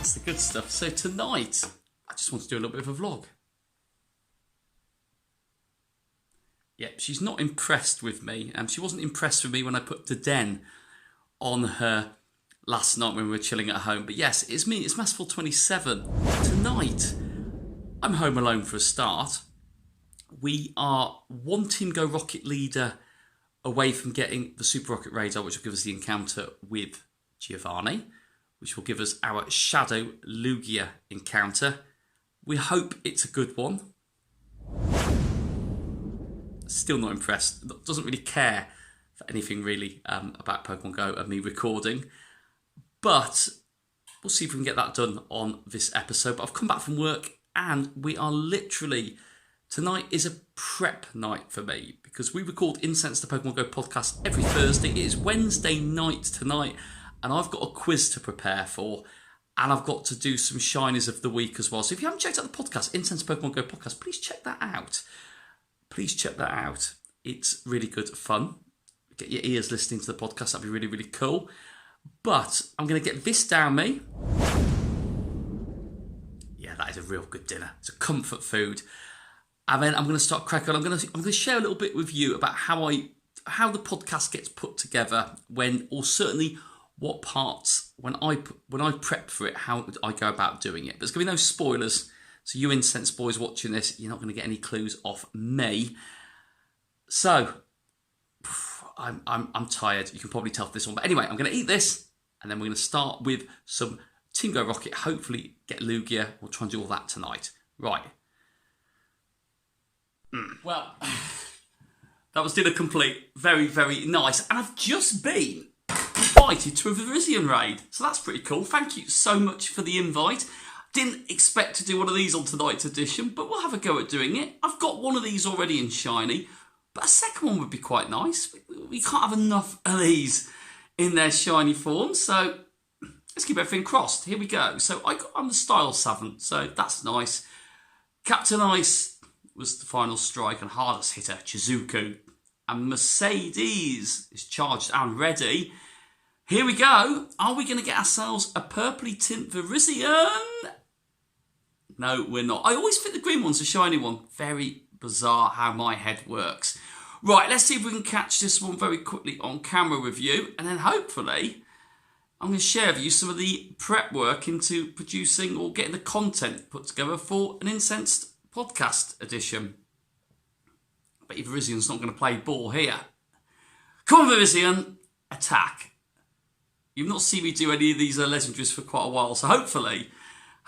That's the good stuff. So tonight, I just want to do a little bit of a vlog. Yep, she's not impressed with me. She wasn't impressed with me when I put the den on her last night when we were chilling at home. But yes, it's me, it's Masterful27. Tonight, I'm home alone for a start. We are one Team Go Rocket leader away from getting the Super Rocket Radar, which will give us the encounter with Giovanni, which will give us our Shadow Lugia encounter. We hope it's a good one. Still not impressed. Doesn't really care for anything really about Pokemon Go and me recording. But we'll see if we can get that done on this episode. But I've come back from work and we are literally... Tonight is a prep night for me because we record Incense the Pokemon Go podcast every Thursday. It is Wednesday night tonight and I've got a quiz to prepare for and I've got to do some shinies of the week as well. So if you haven't checked out the podcast, Incense the Pokemon Go podcast, please check that out. Please check that out. It's really good fun. Get your ears listening to the podcast. That'd be really, really cool. But I'm going to get this down me. Yeah, that is a real good dinner. It's a comfort food. And then I'm going to start cracking on. I'm going to share a little bit with you about how the podcast gets put together or certainly what parts when I prep for it, how I go about doing it. There's going to be no spoilers. So you Incense boys watching this, you're not going to get any clues off me. So I'm tired. You can probably tell for this one. But anyway, I'm going to eat this and then we're going to start with some Team Go Rocket. Hopefully get Lugia. We'll try and do all that tonight. Right. Well, that was dinner complete. Very, very nice. And I've just been invited to a Virizion raid. So that's pretty cool. Thank you so much for the invite. Didn't expect to do one of these on tonight's edition, but we'll have a go at doing it. I've got one of these already in Shiny, but a second one would be quite nice. We can't have enough of these in their Shiny form, so let's keep everything crossed. Here we go. So I'm the Style Savant, so that's nice. Captain Ice was the final strike, and hardest hitter, Chizuku. And Mercedes is charged and ready. Here we go. Are we going to get ourselves a purpley tint Virizion? No, we're not. I always think the green one's a shiny one. Very bizarre how my head works. Right, let's see if we can catch this one very quickly on camera with you. And then hopefully, I'm going to share with you some of the prep work into producing or getting the content put together for an Incensed podcast edition. I bet Virizion's not going to play ball here. Come on, Virizion. Attack. You've not seen me do any of these legendaries for quite a while, so hopefully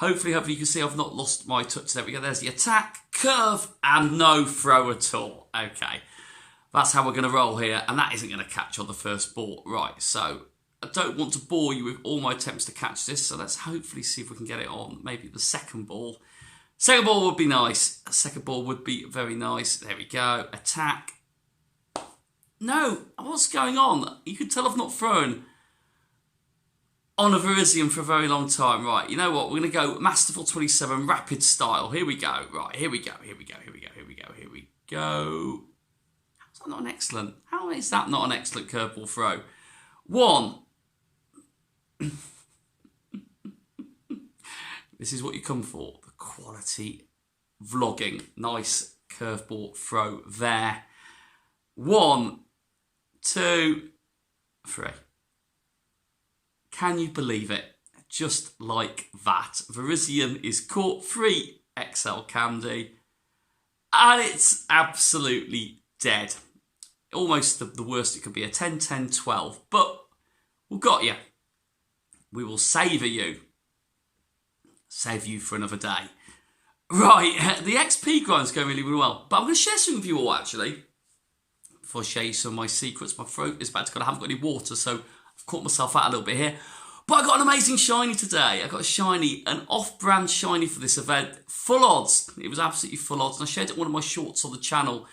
you can see I've not lost my touch. There we go, there's the attack, curve, and no throw at all. Okay, that's how we're going to roll here, and that isn't going to catch on the first ball. Right, so I don't want to bore you with all my attempts to catch this, so let's hopefully see if we can get it on maybe the second ball. Second ball would be nice. A second ball would be very nice. There we go, attack. No, what's going on? You can tell I've not thrown on a Virizion for a very long time. Right, you know what? We're going to go Masterful27 rapid style. Here we go. Right, here we go. How's that not an excellent? How is that not an excellent curveball throw? One. This is what you come for. The quality vlogging. Nice curveball throw there. 1, 2, 3. Can you believe it? Just like that. Virizion is caught. 3 XL candy. And it's absolutely dead. Almost the worst it could be. A 10, 10, 12. But we've got you. We will savour you. Save you for another day. Right. The XP grind's going really, really well. But I'm going to share some with you all, actually. Before I show you some of my secrets. My throat is bad because I haven't got any water, so I've caught myself out a little bit here. But I got an amazing shiny today. I got a shiny, an off-brand shiny for this event. Full odds. It was absolutely full odds. And I shared it in one of my shorts on the channel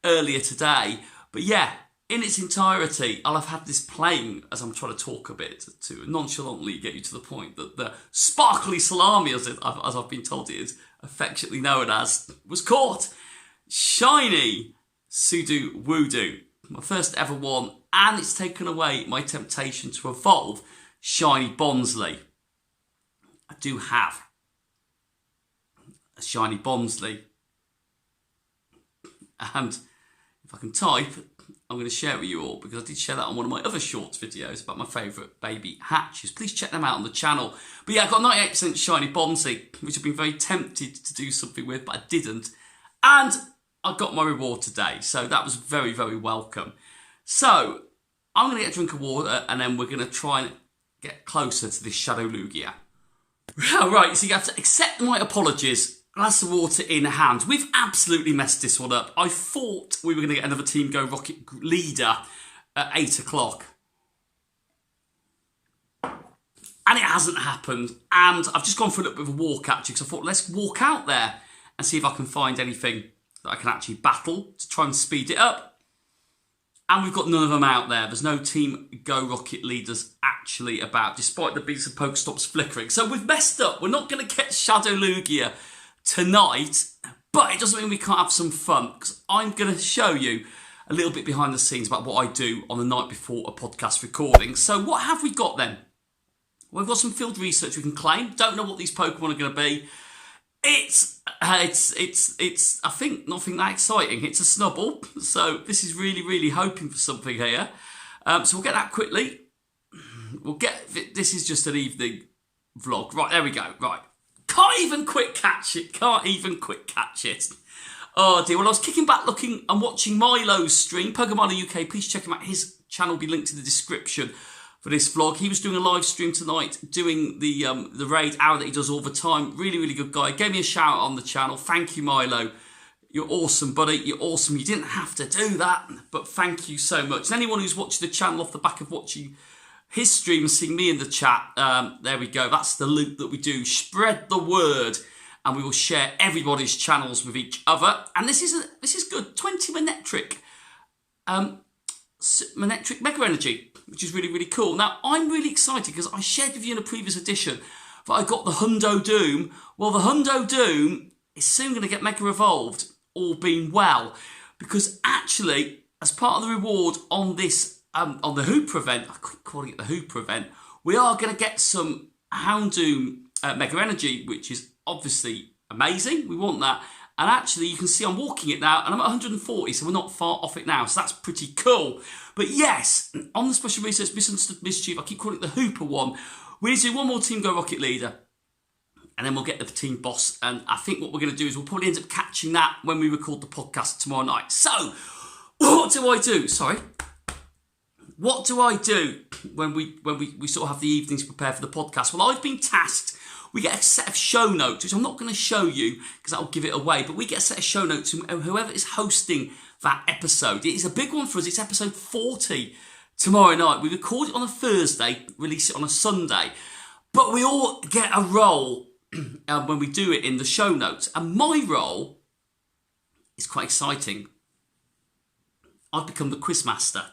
earlier today. But yeah, in its entirety, I'll have had this playing as I'm trying to talk a bit to nonchalantly get you to the point that the sparkly salami, as I've been told it is affectionately known as, was caught. Shiny Sudo Woodoo. My first ever one, and it's taken away my temptation to evolve Shiny Bonsley. I do have a shiny Bonsley. And if I can type, I'm going to share it with you all, because I did share that on one of my other shorts videos about my favourite baby hatches. Please check them out on the channel. But yeah, I got 98% shiny Bonsley, which I've been very tempted to do something with, but I didn't. And I got my reward today, so that was very, very welcome. So I'm going to get a drink of water, and then we're going to try and get closer to this Shadow Lugia. Right, so you have to accept my apologies. Glass of water in hand. We've absolutely messed this one up. I thought we were going to get another Team Go Rocket leader at 8 o'clock. And it hasn't happened. And I've just gone for a little bit of a walk actually, because I thought let's walk out there and see if I can find anything that I can actually battle to try and speed it up. And we've got none of them out there. There's no Team Go Rocket leaders actually about, despite the beats and Pokestops flickering. So we've messed up. We're not going to get Shadow Lugia tonight, but it doesn't mean we can't have some fun, because I'm going to show you a little bit behind the scenes about what I do on the night before a podcast recording. So what have we got then? Well, we've got some field research we can claim. Don't know what these Pokemon are going to be. It's I think nothing that exciting. It's a Snubble, so this is really hoping for something here. So we'll get that quickly. This is just an evening vlog. Right, there we go. Right. Can't even quick catch it. Oh dear. Well, I was kicking back looking and watching Milo's stream, Pokemon UK. Please check him out. His channel will be linked in the description for this vlog. He was doing a live stream tonight, doing the raid hour that he does all the time. Really good guy. Gave me a shout out on the channel. Thank you, Milo. You're awesome, buddy. You're awesome. You didn't have to do that, but thank you so much. And anyone who's watched the channel off the back of watching his stream and seeing me in the chat, there we go. That's the loop that we do. Spread the word, and we will share everybody's channels with each other. And this is good. 20 Manectric Mega Energy, which is really cool. Now I'm really excited because I shared with you in a previous edition that I got the Hundo Doom. Well, the Hundo Doom is soon going to get Mega Evolved, all being well, because actually, as part of the reward on this. On the Hooper event, I keep calling it the Hooper event, we are going to get some Houndoom Mega Energy, which is obviously amazing. We want that. And actually, you can see I'm walking it now, and I'm at 140, so we're not far off it now. So that's pretty cool. But yes, on the Special Research Misunderstood Mischief, I keep calling it the Hooper one. We need to do one more Team Go Rocket leader, and then we'll get the team boss. And I think what we're going to do is we'll probably end up catching that when we record the podcast tomorrow night. So, what do I do? Sorry. What do I do when we sort of have the evenings prepared for the podcast? Well, I've been tasked. We get a set of show notes, which I'm not going to show you because that'll give it away. But we get a set of show notes from whoever is hosting that episode. It is a big one for us. It's episode 40 tomorrow night. We record it on a Thursday, release it on a Sunday. But we all get a role when we do it in the show notes. And my role is quite exciting. I've become the quizmaster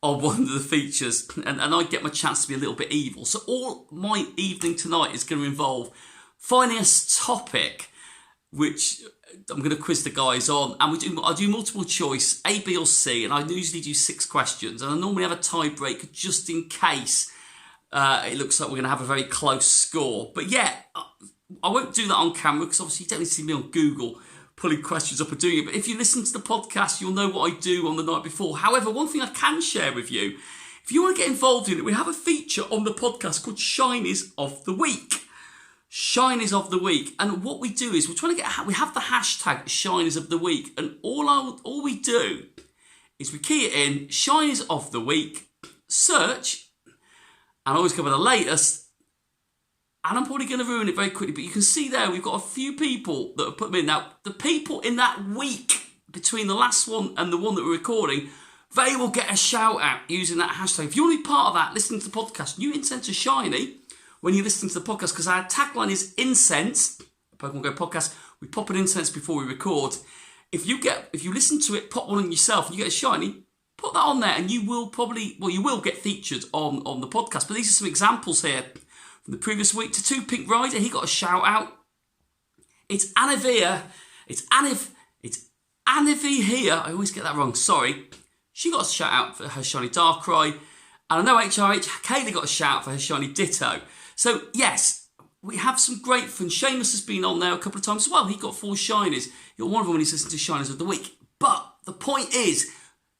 on one of the features, and I get my chance to be a little bit evil. So all my evening tonight is going to involve finding a topic which I'm going to quiz the guys on, and I do multiple choice, A, B or C, and I usually do 6 questions, and I normally have a tie break just in case it looks like we're going to have a very close score. But yeah, I won't do that on camera because obviously you don't need to see me on Google pulling questions up and doing it. But if you listen to the podcast, you'll know what I do on the night before. However, one thing I can share with you, if you want to get involved in it, we have a feature on the podcast called Shinies of the Week. Shinies of the Week. And what we do is we have the hashtag Shinies of the Week. And all we do is we key it in, Shinies of the Week, search, and I always go by the latest. And I'm probably going to ruin it very quickly, but you can see there we've got a few people that have put them in. Now, the people in that week between the last one and the one that we're recording, they will get a shout out using that hashtag. If you want to be part of that, listening to the podcast, new incense is shiny when you listen to the podcast, because our tagline is incense. Pokemon Go podcast. We pop an incense before we record. If you listen to it, pop one on yourself, and you get a shiny, put that on there, and you will get featured on the podcast. But these are some examples here. From the previous week, to 2 Pink Rider, he got a shout out. It's Anivia. It's Anivia here. I always get that wrong. Sorry. She got a shout out for her shiny Darkrai. And I know HRH, Kaylee got a shout out for her shiny Ditto. So yes, we have some great fun. Seamus has been on there a couple of times as well. He got 4 shinies. He got one of them when he's listening to Shinies of the Week. But the point is,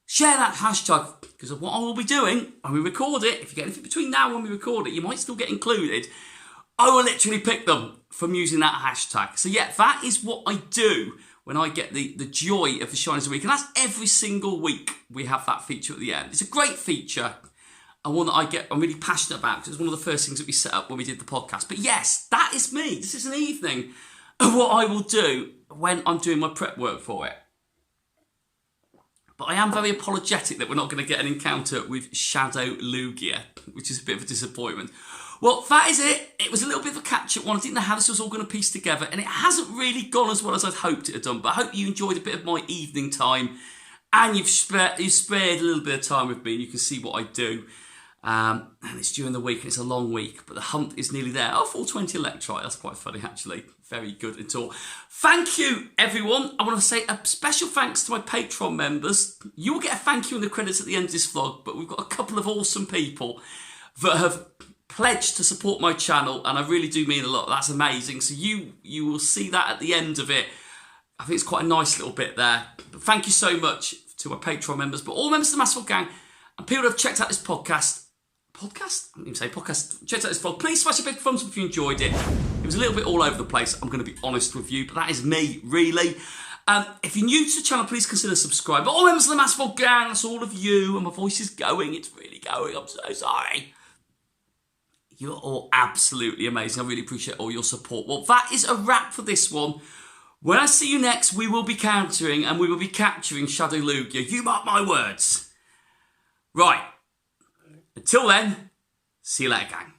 share that hashtag, because of what I will be doing when we record it. If you get anything between now and when we record it, you might still get included. I will literally pick them from using that hashtag. So yeah, that is what I do when I get the joy of the Shinies of the Week. And that's every single week we have that feature at the end. It's a great feature, and one that I'm really passionate about, because it's one of the first things that we set up when we did the podcast. But yes, that is me. This is an evening of what I will do when I'm doing my prep work for it. But I am very apologetic that we're not going to get an encounter with Shadow Lugia, which is a bit of a disappointment. Well, that is it. It was a little bit of a catch-up one. I didn't know how this was all going to piece together, and it hasn't really gone as well as I'd hoped it had done. But I hope you enjoyed a bit of my evening time, and you've spared a little bit of time with me, and you can see what I do. And it's during the week, and it's a long week, but the hunt is nearly there. Oh, 420 Electrite. That's quite funny, actually. Very good at all. Thank you, everyone. I want to say a special thanks to my Patreon members. You will get a thank you in the credits at the end of this vlog, but we've got a couple of awesome people that have pledged to support my channel, and I really do mean a lot. That's amazing. So you will see that at the end of it. I think it's quite a nice little bit there. But thank you so much to my Patreon members, but all members of the Massive Gang, and people that have checked out this podcast. I didn't even say podcast. Checked out this vlog. Please smash a big thumbs up if you enjoyed it. It was a little bit all over the place, I'm going to be honest with you, but that is me, really. If you're new to the channel, please consider subscribing. But all members of the Massive Gang, that's all of you, and my voice is going. It's really going. I'm so sorry. You're all absolutely amazing. I really appreciate all your support. Well, that is a wrap for this one. When I see you next, we will be countering and we will be capturing Shadow Lugia. You mark my words. Right. Until then, see you later, gang.